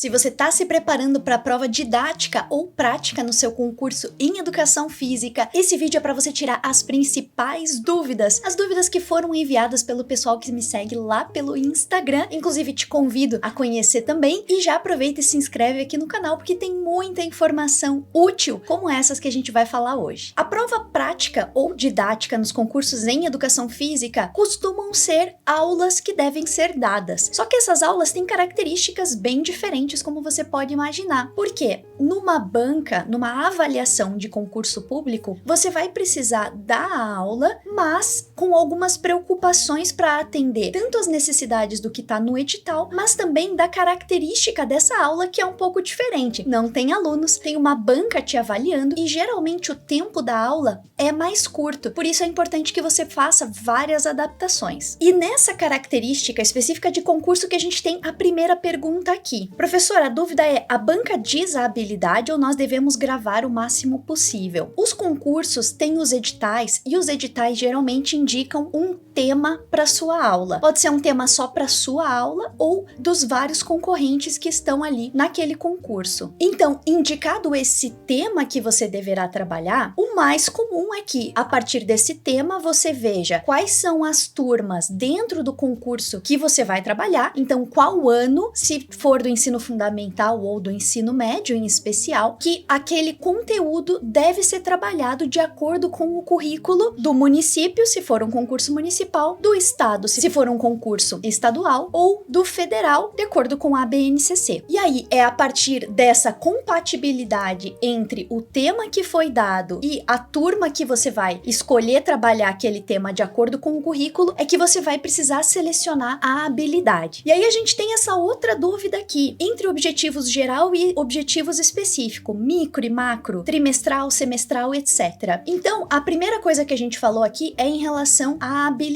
Se você está se preparando para a prova didática ou prática no seu concurso em Educação Física, esse vídeo é para você tirar as principais dúvidas, as dúvidas que foram enviadas pelo pessoal que me segue lá pelo Instagram. Inclusive, te convido a conhecer também e já aproveita e se inscreve aqui no canal porque tem muita informação útil como essas que a gente vai falar hoje. A prova prática ou didática nos concursos em Educação Física costumam ser aulas que devem ser dadas. Só que essas aulas têm características bem diferentes, como você pode imaginar. Por quê? Numa banca, numa avaliação de concurso público, você vai precisar dar a aula, mas com algumas preocupações para atender tanto as necessidades do que está no edital, mas também da característica dessa aula que é um pouco diferente. Não tem alunos, tem uma banca te avaliando e geralmente o tempo da aula é mais curto. Por isso é importante que você faça várias adaptações. E nessa característica específica de concurso que a gente tem a primeira pergunta aqui. Professor, a dúvida é, a banca diz a habilidade ou nós devemos gravar o máximo possível? Os concursos têm os editais e os editais geralmente indicam um tema para sua aula. Pode ser um tema só para sua aula ou dos vários concorrentes que estão ali naquele concurso. Então, indicado esse tema que você deverá trabalhar, o mais comum é que, a partir desse tema, você veja quais são as turmas dentro do concurso que você vai trabalhar. Então, qual ano, se for do ensino fundamental ou do ensino médio em especial, que aquele conteúdo deve ser trabalhado de acordo com o currículo do município, se for um concurso municipal, do estado, se for um concurso estadual, ou do federal, de acordo com a BNCC. E aí, é a partir dessa compatibilidade entre o tema que foi dado e a turma que você vai escolher trabalhar aquele tema de acordo com o currículo, é que você vai precisar selecionar a habilidade. E aí a gente tem essa outra dúvida aqui, entre objetivos geral e objetivos específico, micro e macro, trimestral, semestral, etc. Então, a primeira coisa que a gente falou aqui é em relação à habilidade.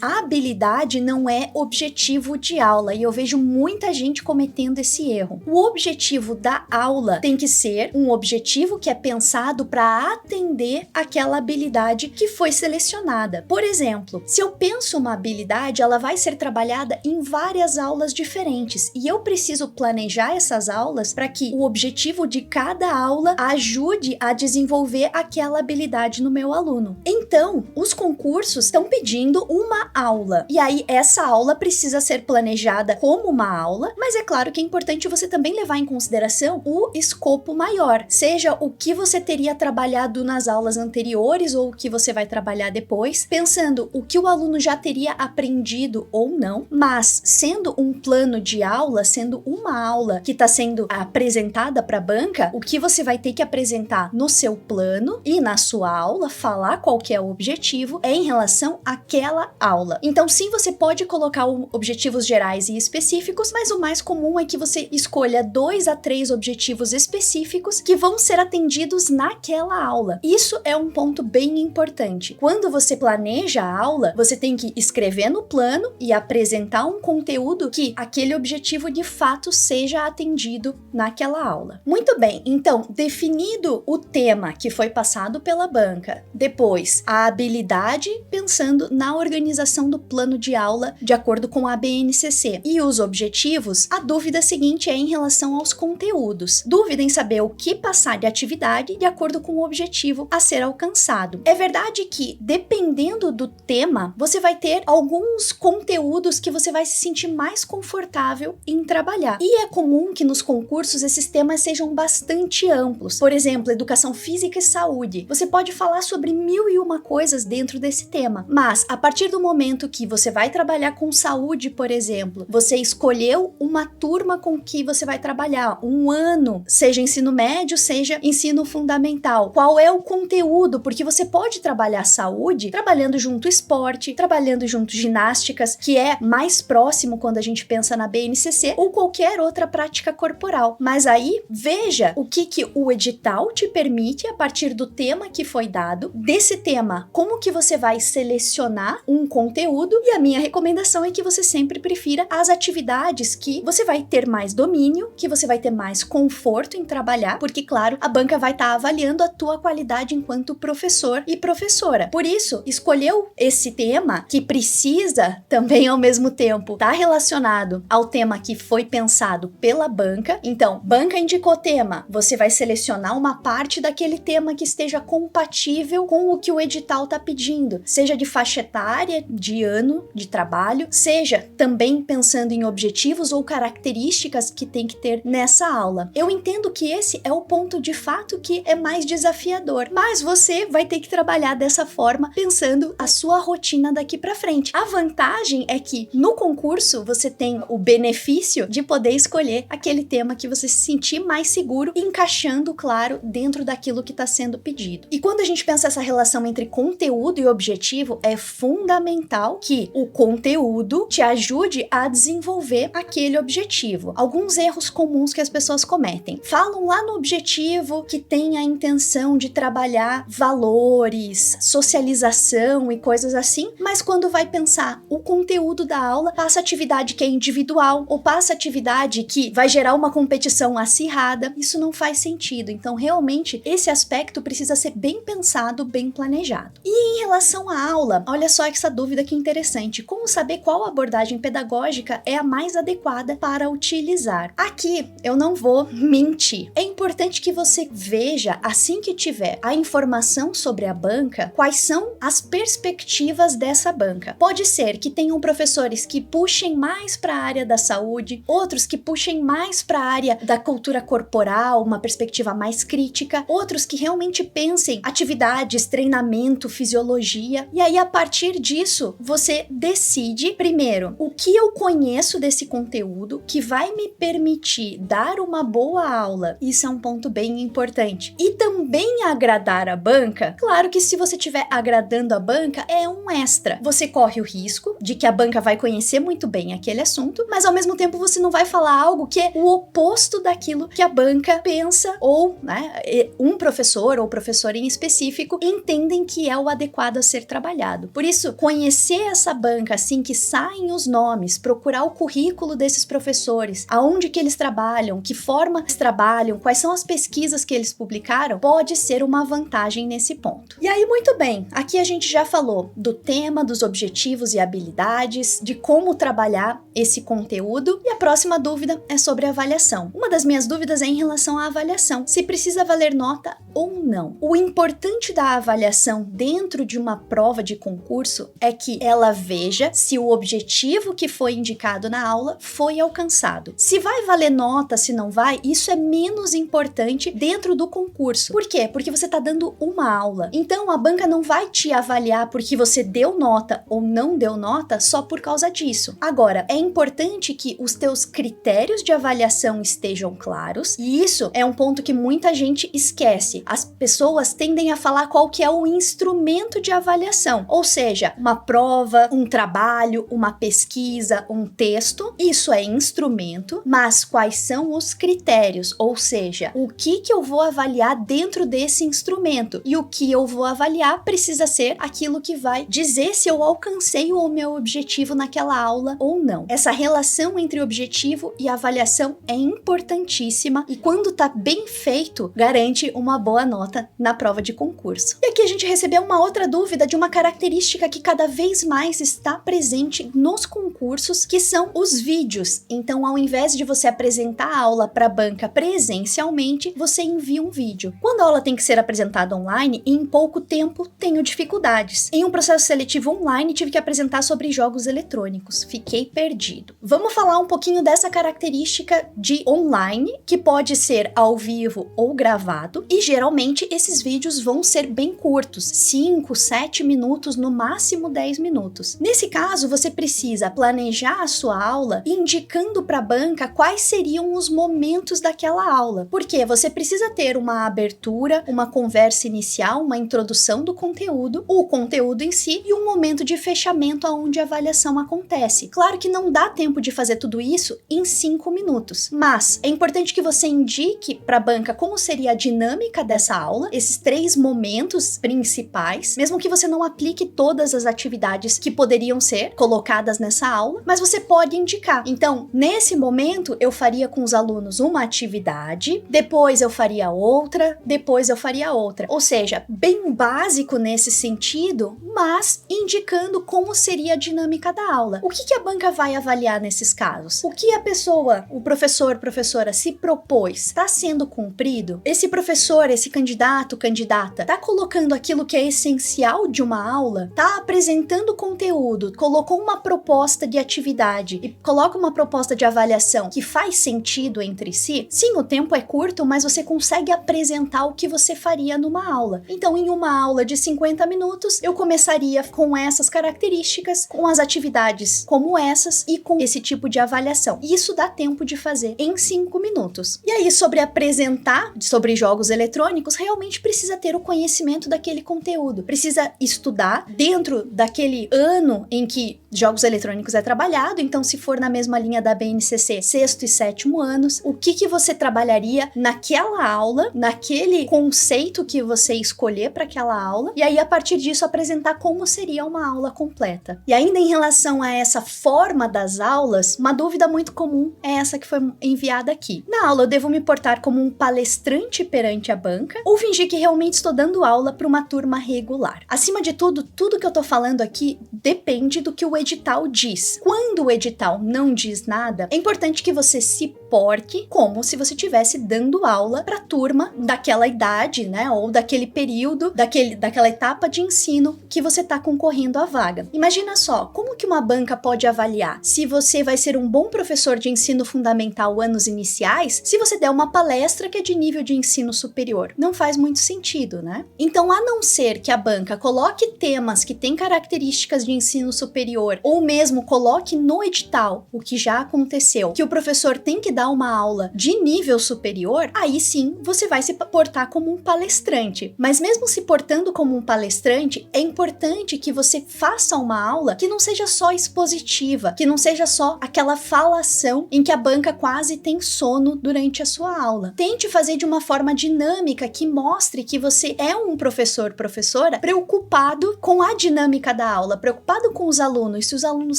A habilidade não é objetivo de aula e eu vejo muita gente cometendo esse erro. O objetivo da aula tem que ser um objetivo que é pensado para atender aquela habilidade que foi selecionada. Por exemplo, se eu penso uma habilidade, ela vai ser trabalhada em várias aulas diferentes e eu preciso planejar essas aulas para que o objetivo de cada aula ajude a desenvolver aquela habilidade no meu aluno. Então, os concursos estão pedindo uma aula e aí essa aula precisa ser planejada como uma aula, mas é claro que é importante você também levar em consideração o escopo maior, seja o que você teria trabalhado nas aulas anteriores ou o que você vai trabalhar depois, pensando o que o aluno já teria aprendido ou não, mas sendo um plano de aula, sendo uma aula que está sendo apresentada para a banca, o que você vai ter que apresentar no seu plano e na sua aula, falar qual que é o objetivo, é em relação àquela aula. Então sim, você pode colocar objetivos gerais e específicos, mas o mais comum é que você escolha 2 a 3 objetivos específicos que vão ser atendidos naquela aula. Isso é um ponto bem importante. Quando você planeja a aula, você tem que escrever no plano e apresentar um conteúdo que aquele objetivo de fato seja atendido naquela aula. Muito bem, então, definido o tema que foi passado pela banca, depois a habilidade, pensando na organização do plano de aula de acordo com a BNCC e os objetivos, a dúvida seguinte é em relação aos conteúdos. Dúvida em saber o que passar de atividade de acordo com o objetivo a ser alcançado. É verdade que, dependendo do tema, você vai ter alguns conteúdos que você vai se sentir mais confortável em trabalhar. E é comum que nos concursos esses temas sejam bastante amplos. Por exemplo, educação física e saúde. Você pode falar sobre 1001 coisas dentro desse tema, mas a partir do momento que você vai trabalhar com saúde, por exemplo, você escolheu uma turma com que você vai trabalhar, um ano, seja ensino médio, seja ensino fundamental. Qual é o conteúdo? Porque você pode trabalhar saúde trabalhando junto esporte, trabalhando junto ginásticas, que é mais próximo quando a gente pensa na BNCC, ou qualquer outra prática corporal. Mas aí, veja o que o edital te permite a partir do tema que foi dado, desse tema, como que você vai selecionar um conteúdo, e a minha recomendação é que você sempre prefira as atividades que você vai ter mais domínio, que você vai ter mais conforto em trabalhar, porque, claro, a banca vai estar avaliando a tua qualidade responsabilidade enquanto professor e professora. Por isso, escolheu esse tema que precisa também ao mesmo tempo estar relacionado ao tema que foi pensado pela banca. Então, banca indicou tema, você vai selecionar uma parte daquele tema que esteja compatível com o que o edital está pedindo, seja de faixa etária, de ano de trabalho, seja também pensando em objetivos ou características que tem que ter nessa aula. Eu entendo que esse é o ponto de fato que é mais desafiador, mas você vai ter que trabalhar dessa forma pensando a sua rotina daqui para frente. A vantagem é que no concurso você tem o benefício de poder escolher aquele tema que você se sentir mais seguro, encaixando, claro, dentro daquilo que está sendo pedido. E quando a gente pensa essa relação entre conteúdo e objetivo, é fundamental que o conteúdo te ajude a desenvolver aquele objetivo. Alguns erros comuns que as pessoas cometem. Falam lá no objetivo que tem a intenção de trabalhar valores, socialização e coisas assim, mas quando vai pensar o conteúdo da aula, passa atividade que é individual ou passa atividade que vai gerar uma competição acirrada. Isso não faz sentido. Então, realmente, esse aspecto precisa ser bem pensado, bem planejado. E em relação à aula, olha só essa dúvida que interessante. Como saber qual abordagem pedagógica é a mais adequada para utilizar? Aqui, eu não vou mentir. É importante que você veja, assim que tiver a informação sobre a banca, quais são as perspectivas dessa banca. Pode ser que tenham professores que puxem mais para a área da saúde, outros que puxem mais para a área da cultura corporal, uma perspectiva mais crítica, outros que realmente pensem atividades, treinamento, fisiologia. E aí, a partir disso, você decide, primeiro, o que eu conheço desse conteúdo que vai me permitir dar uma boa aula. Isso é um ponto bem importante. E também agradar a banca. Claro que se você estiver agradando a banca, é um extra. Você corre o risco de que a banca vai conhecer muito bem aquele assunto, mas ao mesmo tempo você não vai falar algo que é o oposto daquilo que a banca pensa ou, né, um professor ou professora em específico entendem que é o adequado a ser trabalhado. Por isso, conhecer essa banca assim que saem os nomes, procurar o currículo desses professores, aonde que eles trabalham, que forma eles trabalham, quais são as pesquisas que eles publicaram, pode ser uma vantagem nesse ponto. E aí, muito bem, aqui a gente já falou do tema, dos objetivos e habilidades, de como trabalhar esse conteúdo, e a próxima dúvida é sobre a avaliação. Uma das minhas dúvidas é em relação à avaliação, se precisa valer nota ou não. O importante da avaliação dentro de uma prova de concurso é que ela veja se o objetivo que foi indicado na aula foi alcançado. Se vai valer nota, se não vai, isso é menos importante dentro do concurso. Por quê? Porque você está dando uma aula. Então, a banca não vai te avaliar porque você deu nota ou não deu nota só por causa disso. Agora, é importante que os teus critérios de avaliação estejam claros, e isso é um ponto que muita gente esquece. As pessoas tendem a falar qual que é o instrumento de avaliação, ou seja, uma prova, um trabalho, uma pesquisa, um texto. Isso é instrumento, mas quais são os critérios? Ou seja, o que eu vou avaliar dentro desse instrumento? E o que eu vou avaliar precisa ser aquilo que vai dizer se eu alcancei o meu objetivo naquela aula ou não. Essa relação entre objetivo e avaliação é importantíssima e quando tá bem feito, garante uma boa nota na prova de concurso. E aqui a gente recebeu uma outra dúvida de uma característica que cada vez mais está presente nos concursos, que são os vídeos. Então, ao invés de você apresentar a aula para a banca presencialmente, você envia um vídeo. Quando a aula tem que ser apresentada online, em pouco tempo tenho dificuldades. Em um processo seletivo online, tive que apresentar sobre jogos eletrônicos. Fiquei perdido. Vamos falar um pouquinho dessa característica de online, que pode ser ao vivo ou gravado, e geralmente esses vídeos vão ser bem curtos, 5, 7 minutos, no máximo 10 minutos. Nesse caso, você precisa planejar a sua aula indicando para a banca quais seriam os momentos daquela aula. Porque você precisa ter uma abertura, uma conversa inicial, uma introdução do conteúdo, o conteúdo em si e um momento de fechamento onde a avaliação acontece. Claro que não dá tempo de fazer tudo isso em 5 minutos, mas é importante que você indique para a banca como seria a dinâmica dessa aula, esses 3 momentos principais, mesmo que você não aplique todas as atividades que poderiam ser colocadas nessa aula, mas você pode indicar. Então, nesse momento, eu faria com os alunos uma atividade, depois eu faria outra, depois eu faria faria outra. Ou seja, bem básico nesse sentido, mas indicando como seria a dinâmica da aula. O que a banca vai avaliar nesses casos? O que a pessoa, o professor, professora se propôs, está sendo cumprido? Esse professor, esse candidato, candidata, está colocando aquilo que é essencial de uma aula? Está apresentando conteúdo, colocou uma proposta de atividade e coloca uma proposta de avaliação que faz sentido entre si? Sim, o tempo é curto, mas você consegue apresentar o que você faria numa aula. Então, em uma aula de 50 minutos, eu começaria com essas características, com as atividades como essas e com esse tipo de avaliação. E isso dá tempo de fazer em 5 minutos. E aí, sobre apresentar, sobre jogos eletrônicos, realmente precisa ter o conhecimento daquele conteúdo. Precisa estudar dentro daquele ano em que jogos eletrônicos é trabalhado. Então, se for na mesma linha da BNCC, 6º e 7º anos, o que você trabalharia naquela aula, naquele conceito que você escolher para aquela aula, e aí a partir disso apresentar como seria uma aula completa. E ainda em relação a essa forma das aulas, uma dúvida muito comum é essa que foi enviada aqui. Na aula eu devo me portar como um palestrante perante a banca ou fingir que realmente estou dando aula para uma turma regular? Acima de tudo, tudo que eu tô falando aqui depende do que o edital diz. Quando o edital não diz nada, é importante que você se porte como se você estivesse dando aula para a turma daquela idade, né, ou daquele período, daquela etapa de ensino que você está concorrendo à vaga. Imagina só, como que uma banca pode avaliar se você vai ser um bom professor de ensino fundamental anos iniciais se você der uma palestra que é de nível de ensino superior? Não faz muito sentido, né? Então, a não ser que a banca coloque temas que têm características de ensino superior ou mesmo coloque no edital, o que já aconteceu, que o professor tem que dar uma aula de nível superior, aí sim você vai se portar como um palestrante. Mas mesmo se portando como um palestrante, é importante que você faça uma aula que não seja só expositiva, que não seja só aquela falação em que a banca quase tem sono durante a sua aula. Tente fazer de uma forma dinâmica que mostre que você é um professor, professora, preocupado com a dinâmica da aula, preocupado com os alunos, se os alunos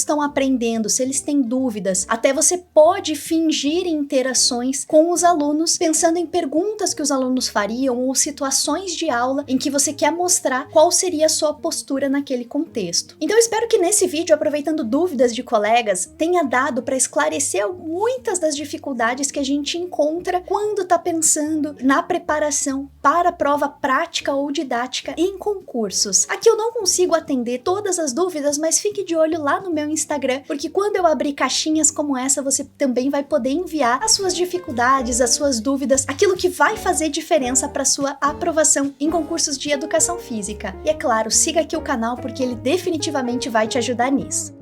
estão aprendendo, se eles têm dúvidas. Até você pode fingir interações com os alunos, pensando em perguntas que os alunos fariam ou situações de aula em que você quer mostrar qual seria a sua postura naquele contexto. Então eu espero que nesse vídeo, aproveitando dúvidas de colegas, tenha dado para esclarecer muitas das dificuldades que a gente encontra quando está pensando na preparação para prova prática ou didática em concursos. Aqui eu não consigo atender todas as dúvidas, mas fique de olho lá no meu Instagram, porque quando eu abrir caixinhas como essa, você também vai poder enviar as suas dificuldades, as suas dúvidas, aquilo que vai fazer diferença para sua aprovação em concursos de educação física. E é claro, siga aqui o canal porque ele definitivamente vai te ajudar nisso.